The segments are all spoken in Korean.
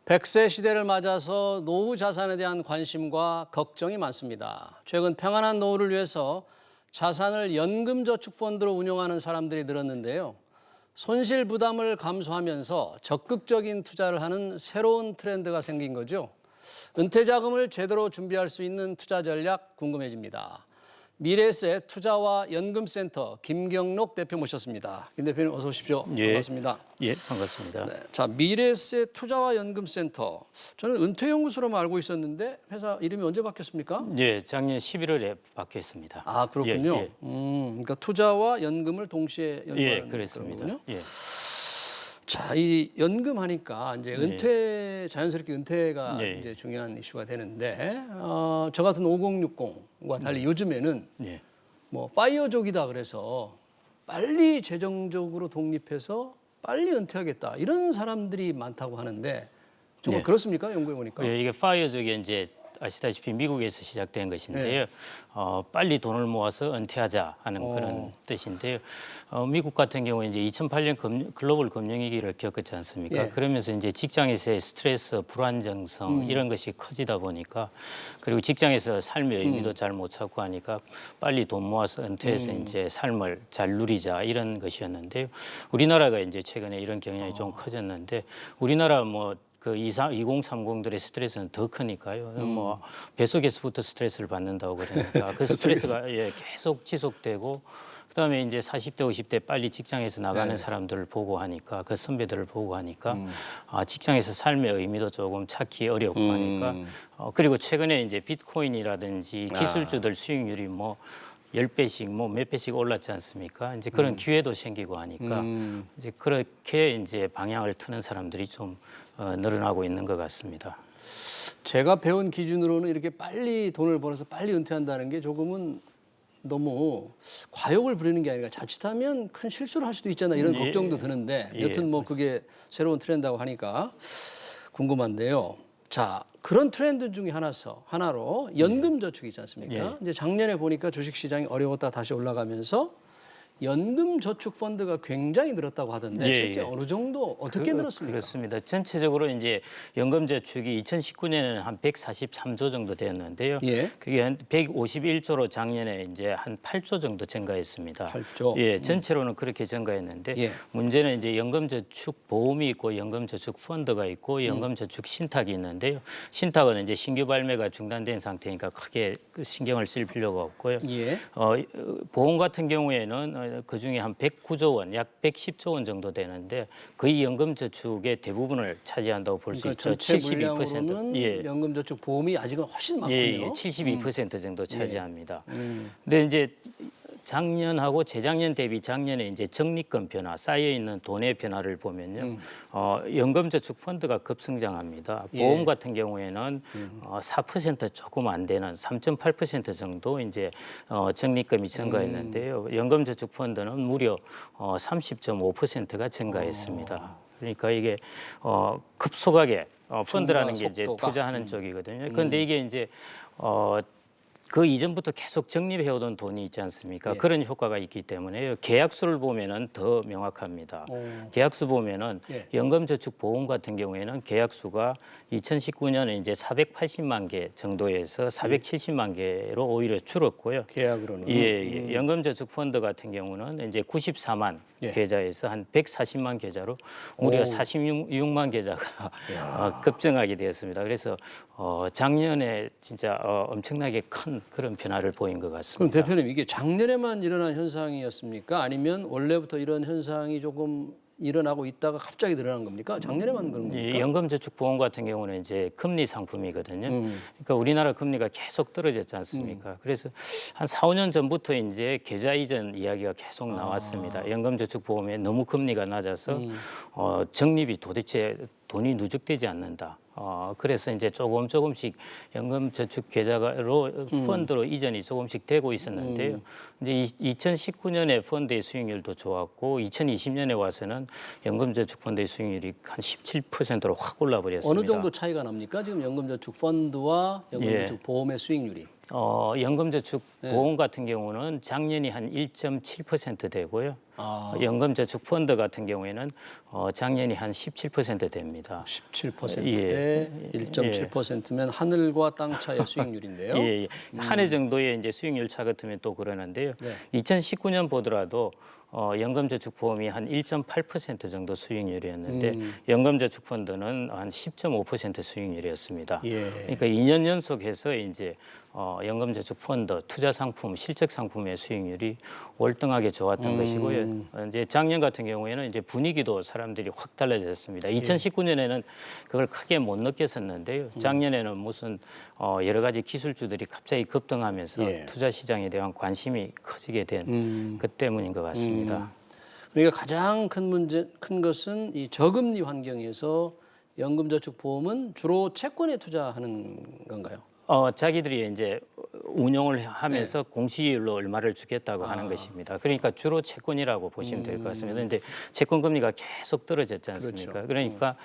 100세 시대를 맞아서 노후 자산에 대한 관심과 걱정이 많습니다. 최근 평안한 노후를 위해서 자산을 연금저축펀드로 운용하는 사람들이 늘었는데요. 손실 부담을 감수하면서 적극적인 투자를 하는 새로운 트렌드가 생긴 거죠. 은퇴 자금을 제대로 준비할 수 있는 투자 전략 궁금해집니다. 미래세 투자와 연금센터 김경록 대표 모셨습니다. 김 대표님 어서 오십시오. 예. 반갑습니다. 예, 반갑습니다. 네, 자, 미래세 투자와 연금센터. 저는 은퇴연구소로만 알고 있었는데 회사 이름이 언제 바뀌었습니까? 예, 작년 11월에 바뀌었습니다. 아, 그렇군요. 예, 예. 그러니까 투자와 연금을 동시에 연구하는 예, 그렇습니다. 거군요. 예. 자, 이 연금 하니까 이제 은퇴 자연스럽게 은퇴가 예. 이제 중요한 이슈가 되는데 저 같은 5060과 달리 요즘에는 예. 뭐 파이어족이다 그래서 빨리 재정적으로 독립해서 빨리 은퇴하겠다 이런 사람들이 많다고 하는데 정말 네. 그렇습니까? 연구해 보니까. 예, 이게 파이어족이 이제 아시다시피 미국에서 시작된 것인데요. 빨리 돈을 모아서 은퇴하자 하는 그런 뜻인데요. 미국 같은 경우에 이제 2008년 글로벌 금융위기를 겪었지 않습니까? 예. 그러면서 이제 직장에서의 스트레스, 불안정성 이런 것이 커지다 보니까 그리고 직장에서 삶의 의미도 잘 못 찾고 하니까 빨리 돈 모아서 은퇴해서 이제 삶을 잘 누리자 이런 것이었는데요. 우리나라가 이제 최근에 이런 경향이 좀 커졌는데 우리나라 그 2030들의 스트레스는 더 크니까요. 뭐 뱃속에서부터 스트레스를 받는다고 그러니까 그 스트레스가 계속 지속되고 그다음에 이제 40대, 50대 빨리 직장에서 나가는 사람들을 보고 하니까 그 선배들을 보고 하니까 직장에서 삶의 의미도 조금 찾기 어렵고 하니까 그리고 최근에 이제 비트코인이라든지 기술주들 수익률이 뭐 10배씩 뭐 몇 배씩 올랐지 않습니까? 이제 그런 기회도 생기고 하니까 이제 그렇게 이제 방향을 트는 사람들이 좀 늘어나고 있는 것 같습니다. 제가 배운 기준으로는 이렇게 빨리 돈을 벌어서 빨리 은퇴한다는 게 조금은 너무 과욕을 부리는 게 아니라 자칫하면 큰 실수를 할 수도 있잖아 이런 걱정도 드는데 여튼 뭐 그게 새로운 트렌드라고 하니까 궁금한데요. 자, 그런 트렌드 중에 하나로 연금저축이 있지 않습니까? 이제 작년에 보니까 주식시장이 어려웠다 다시 올라가면서 연금저축펀드가 굉장히 늘었다고 하던데 실제 어느 정도 어떻게 늘었습니까? 그렇습니다. 전체적으로 이제 연금저축이 2019년에는 한 143조 정도 되었는데요. 예. 그게 한 151조로 작년에 이제 한 8조 정도 증가했습니다. 8조. 예, 전체로는 그렇게 증가했는데 문제는 이제 연금저축 보험이 있고 연금저축 펀드가 있고 연금저축 신탁이 있는데요. 신탁은 이제 신규 발매가 중단된 상태니까 크게 신경을 쓸 필요가 없고요. 예. 보험 같은 경우에는 그 중에 한 109조 원, 약 110조 원 정도 되는데 거의 연금저축의 대부분을 차지한다고 볼 수 그러니까 있죠. 전체 물량으로는 연금저축 보험이 아직은 훨씬 많군요. 예, 72% 정도 차지합니다. 근데 이제 작년하고 재작년 대비 작년에 이제 적립금 변화, 쌓여 있는 돈의 변화를 보면요, 연금저축 펀드가 급성장합니다. 보험 같은 경우에는 4% 조금 안 되는 3.8% 정도 이제 적립금이 증가했는데요. 연금저축 펀드는 무려 30.5%가 증가했습니다. 그러니까 이게 급속하게 펀드라는 게 이제 투자하는 쪽이거든요. 그런데 이게 이제 그 이전부터 계속 적립해오던 돈이 있지 않습니까? 그런 효과가 있기 때문에 계약수를 보면은 더 명확합니다. 계약수 보면은 연금저축보험 같은 경우에는 계약수가 2019년에 이제 480만 개 정도에서 470만 개로 오히려 줄었고요. 계약으로는. 예. 연금저축펀드 같은 경우는 이제 94만 계좌에서 한 140만 계좌로 무려 46만 계좌가 급증하게 되었습니다. 그래서 작년에 진짜 엄청나게 큰 그런 변화를 보인 것 같습니다. 그럼 대표님 이게 작년에만 일어난 현상이었습니까? 아니면 원래부터 이런 현상이 조금 일어나고 있다가 갑자기 늘어난 겁니까? 작년에만 그런 겁니까? 연금저축보험 같은 경우는 이제 금리 상품이거든요. 그러니까 우리나라 금리가 계속 떨어졌지 않습니까? 그래서 한 4, 5년 전부터 이제 계좌 이전 이야기가 계속 나왔습니다. 연금저축보험에 너무 금리가 낮아서 적립이 도대체 돈이 누적되지 않는다. 그래서 이제 조금씩 연금저축 계좌로 펀드로 이전이 조금씩 되고 있었는데요. 이제 2019년에 펀드의 수익률도 좋았고 2020년에 와서는 연금저축 펀드의 수익률이 한 17%로 확 올라버렸습니다. 어느 정도 차이가 납니까? 지금 연금저축 펀드와 연금저축 보험의 수익률이? 연금저축 보험 같은 경우는 작년이 한 1.7% 되고요. 연금저축펀드 같은 경우에는 작년이 한 17% 됩니다. 17%대 1.7%면 하늘과 땅 차이의 수익률인데요. 예. 한 해 정도의 이제 수익률 차 같으면 또 그러는데요. 2019년 보더라도 연금저축보험이 한 1.8% 정도 수익률이었는데 연금저축펀드는 한 10.5% 수익률이었습니다. 그러니까 2년 연속해서 이제 연금저축펀드 투자 상품, 실적 상품의 수익률이 월등하게 좋았던 것이고요. 이제 작년 같은 경우에는 이제 분위기도 사람들이 확 달라졌습니다. 2019년에는 그걸 크게 못 느꼈었는데요. 작년에는 무슨 여러 가지 기술주들이 갑자기 급등하면서 투자 시장에 대한 관심이 커지게 된 그 때문인 것 같습니다. 그러니까 가장 큰 것은 이 저금리 환경에서 연금저축보험은 주로 채권에 투자하는 건가요? 자기들이 이제 운용을 하면서 공시율로 얼마를 주겠다고 하는 것입니다. 그러니까 주로 채권이라고 보시면 될 것 같습니다. 그런데 채권 금리가 계속 떨어졌지 않습니까? 그렇죠. 그러니까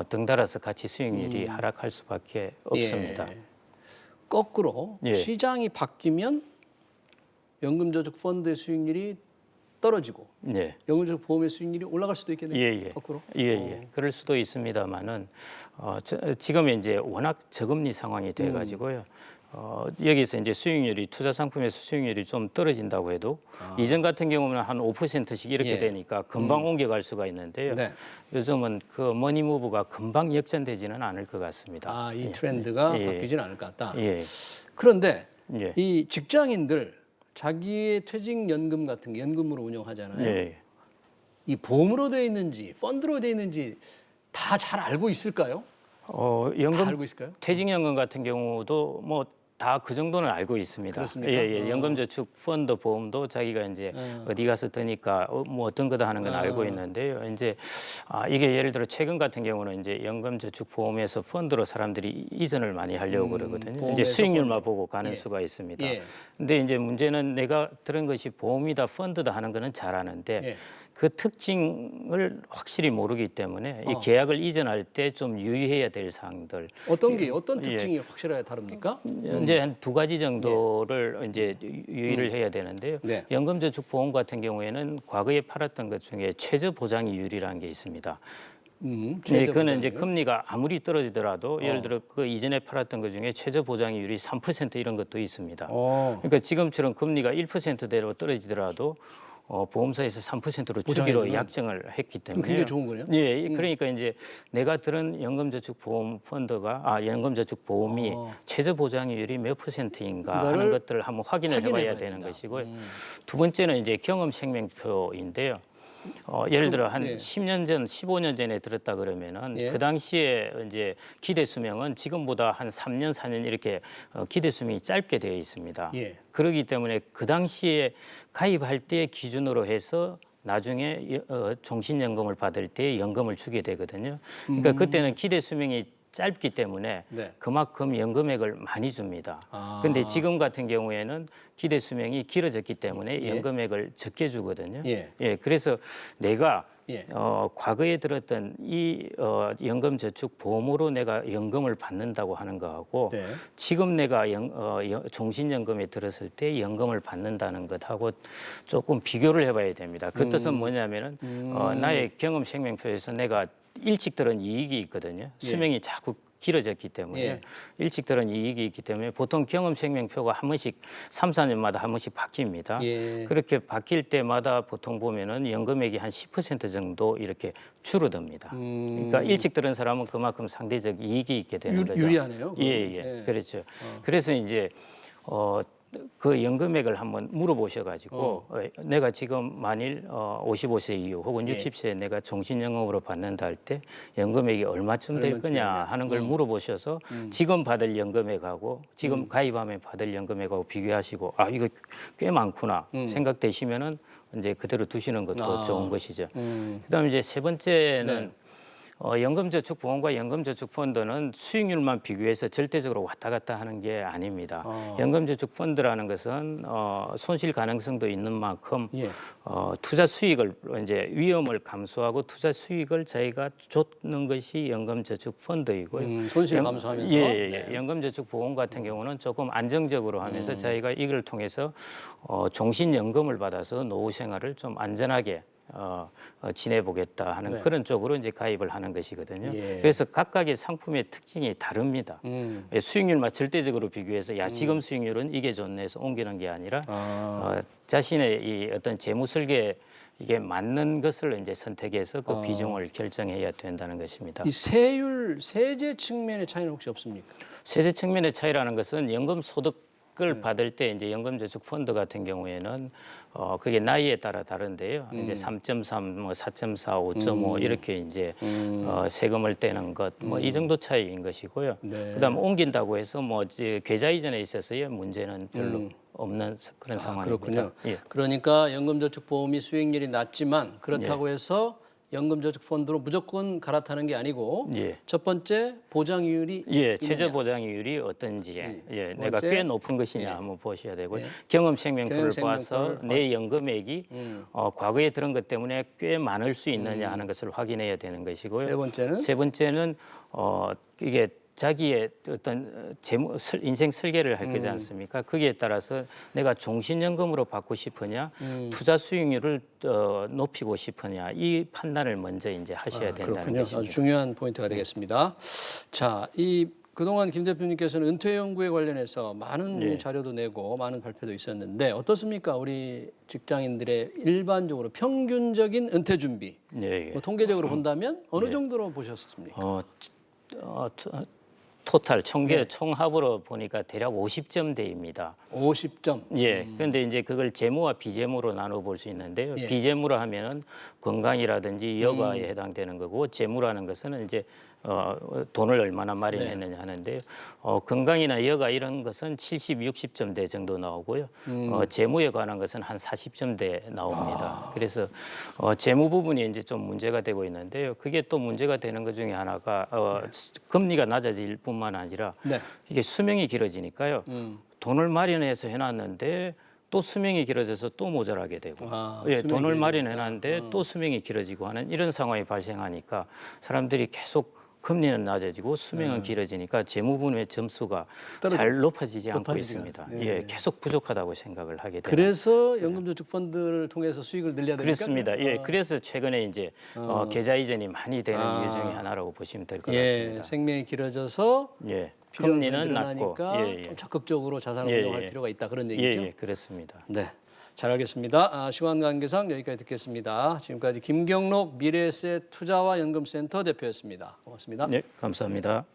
등달아서 같이 수익률이 하락할 수밖에 없습니다. 거꾸로 시장이 바뀌면 연금저축펀드의 수익률이 떨어지고 연금저축보험의 수익률이 올라갈 수도 있겠네요. 거꾸로. 그럴 수도 있습니다만은 지금 이제 워낙 저금리 상황이 돼가지고요. 여기서 이제 수익률이 투자 상품에서 수익률이 좀 떨어진다고 해도 이전 같은 경우는 한 5%씩 이렇게 되니까 금방 옮겨갈 수가 있는데요. 요즘은 그 머니무브가 금방 역전되지는 않을 것 같습니다. 이 트렌드가 바뀌지는 않을 것 같다. 그런데 예. 이 직장인들 자기의 퇴직연금 같은 게 연금으로 운영하잖아요. 이 보험으로 되어 있는지 펀드로 되어 있는지 다 잘 알고 있을까요? 다 연금 알고 있을까요? 퇴직연금 같은 경우도 뭐 다 그 정도는 알고 있습니다. 그렇습니까? 연금저축 펀드 보험도 자기가 이제 어디 가서 드니까 뭐 어떤 거다 하는 건 알고 있는데요. 이제 이게 예를 들어 최근 같은 경우는 이제 연금저축 보험에서 펀드로 사람들이 이전을 많이 하려고 그러거든요. 이제 수익률만 보고 가는 수가 있습니다. 근데 이제 문제는 내가 들은 것이 보험이다 펀드다 하는 거는 잘 아는데 그 특징을 확실히 모르기 때문에 이 계약을 이전할 때 좀 유의해야 될 사항들. 어떤 특징이 확실하게 다릅니까? 이제 한 두 가지 정도를 이제 유의를 해야 되는데요. 연금저축보험 같은 경우에는 과거에 팔았던 것 중에 최저 보장이율이라는 게 있습니다. 그거는 이제 금리가 아무리 떨어지더라도 예를 들어 그 이전에 팔았던 것 중에 최저 보장이율이 3% 이런 것도 있습니다. 그러니까 지금처럼 금리가 1%대로 떨어지더라도 보험사에서 3%로 주기로 약정을 했기 때문에 굉장히 좋은 거네요. 그러니까 이제 내가 들은 연금저축보험 펀드가 연금저축보험이 최저 보장이율이 몇 %인가 하는 것들을 한번 확인을 해봐야 되는 것이고요. 두 번째는 이제 경험생명표인데요. 예를 들어 한 10년 전, 15년 전에 들었다 그러면은 그 당시에 이제 기대 수명은 지금보다 한 3년, 4년 이렇게 기대 수명이 짧게 되어 있습니다. 그렇기 때문에 그 당시에 가입할 때 기준으로 해서 나중에 종신연금을 받을 때 연금을 주게 되거든요. 그러니까 그때는 기대 수명이 짧기 때문에 그만큼 연금액을 많이 줍니다. 그런데 지금 같은 경우에는 기대 수명이 길어졌기 때문에 연금액을 적게 주거든요. 그래서 내가 과거에 들었던 이 연금저축 보험으로 내가 연금을 받는다고 하는 거하고 지금 내가 종신연금에 들었을 때 연금을 받는다는 것하고 조금 비교를 해봐야 됩니다. 그 뜻은 뭐냐면은 나의 경험생명표에서 내가 일찍 들은 이익이 있거든요. 수명이 자꾸 길어졌기 때문에 일찍 들은 이익이 있기 때문에 보통 경험생명표가 한 번씩 3, 4년마다 한 번씩 바뀝니다. 그렇게 바뀔 때마다 보통 보면은 연금액이 한 10% 정도 이렇게 줄어듭니다. 그러니까 일찍 들은 사람은 그만큼 상대적 이익이 있게 되는 거죠. 유리하네요. 그렇죠. 그래서 이제 그 연금액을 한번 물어보셔가지고 내가 지금 만일 55세 이후 혹은 60세에 내가 종신연금으로 받는다 할 때 연금액이 얼마쯤 될 거냐 하는 걸 물어보셔서 지금 받을 연금액하고 지금 가입하면 받을 연금액하고 비교하시고 이거 꽤 많구나 생각되시면은 이제 그대로 두시는 것도 좋은 것이죠. 그다음에 이제 세 번째는 연금저축보험과 연금저축펀드는 수익률만 비교해서 절대적으로 왔다 갔다 하는 게 아닙니다. 연금저축펀드라는 것은 손실 가능성도 있는 만큼 예. 투자 수익을 이제 위험을 감수하고 투자 수익을 저희가 줬는 것이 연금저축펀드이고요. 손실 감수하면서. 예. 연금저축보험 같은 경우는 조금 안정적으로 하면서 저희가 이걸 통해서 종신연금을 받아서 노후 생활을 좀 안전하게 지내보겠다 하는 네. 그런 쪽으로 이제 가입을 하는 것이거든요. 예. 그래서 각각의 상품의 특징이 다릅니다. 수익률만 절대적으로 비교해서 지금 수익률은 이게 좋네 해서 옮기는 게 아니라 자신의 이 어떤 재무 설계 이게 맞는 것을 이제 선택해서 그 비중을 결정해야 된다는 것입니다. 이 세율, 세제 측면의 차이는 혹시 없습니까? 세제 측면의 차이라는 것은 연금 소득을 받을 때 이제 연금저축펀드 같은 경우에는 그게 나이에 따라 다른데요. 이제 3.3, 뭐 4.4, 5.5 이렇게 이제 세금을 떼는 것, 뭐 이 정도 차이인 것이고요. 네. 그다음 옮긴다고 해서 뭐 이제 계좌 이전에 있어서의 문제는 별로 없는 그런 상황입니다. 그렇군요. 예. 그러니까 연금저축보험이 수익률이 낮지만 그렇다고 해서 연금저축펀드로 무조건 갈아타는 게 아니고 예. 첫 번째 보장이율이 최저 보장이율이 어떤지 내가 번째, 꽤 높은 것이냐 한번 보셔야 되고 예. 경험생명표를 봐서 경험생명표를 내 연금액이 과거에 들은 것 때문에 꽤 많을 수 있느냐 하는 것을 확인해야 되는 것이고요. 세 번째는 이게 자기의 어떤 인생 설계를 할 거지 않습니까? 거기에 따라서 내가 종신연금으로 받고 싶으냐, 투자 수익률을 높이고 싶으냐 이 판단을 먼저 이제 하셔야 된다는 그렇군요. 것입니다. 아주 중요한 포인트가 되겠습니다. 자, 이 그동안 김 대표님께서는 은퇴 연구에 관련해서 많은 자료도 내고 많은 발표도 있었는데 어떻습니까? 우리 직장인들의 일반적으로 평균적인 은퇴 준비 뭐 통계적으로 본다면 어느 정도로 보셨습니까? 토탈 총합으로 보니까 대략 50점대입니다. 50점. 예. 그런데 이제 그걸 재무와 비재무로 나눠 볼 수 있는데요. 비재무로 하면은 건강이라든지 여가에 해당되는 거고 재무라는 것은 이제 돈을 얼마나 마련했느냐 하는데요. 건강이나 여가 이런 것은 70, 60점대 정도 나오고요. 재무에 관한 것은 한 40점대 나옵니다. 그래서 재무 부분이 이제 좀 문제가 되고 있는데요. 그게 또 문제가 되는 것 중에 하나가 금리가 낮아질 뿐만 아니라 이게 수명이 길어지니까요. 돈을 마련해서 해놨는데 또 수명이 길어져서 또 모자라게 되고 돈을 마련해놨는데 또 수명이 길어지고 하는 이런 상황이 발생하니까 사람들이 계속 금리는 낮아지고 수명은 길어지니까 재무분의 점수가 잘 높아지지 않고 있습니다. 계속 부족하다고 생각을 하게 됩니다. 그래서 연금저축펀드를 통해서 수익을 늘려야 되니까 그렇습니다. 그래서 최근에 이제 계좌 이전이 많이 되는 이유 중에 하나라고 보시면 될 것 같습니다. 생명이 길어져서 금리는 낮고 좀 적극적으로 자산을 운용할 필요가 있다 그런 얘기죠. 그렇습니다. 네, 잘 알겠습니다. 시간 관계상 여기까지 듣겠습니다. 지금까지 김경록 미래에셋 투자와 연금센터 대표였습니다. 고맙습니다. 네, 감사합니다.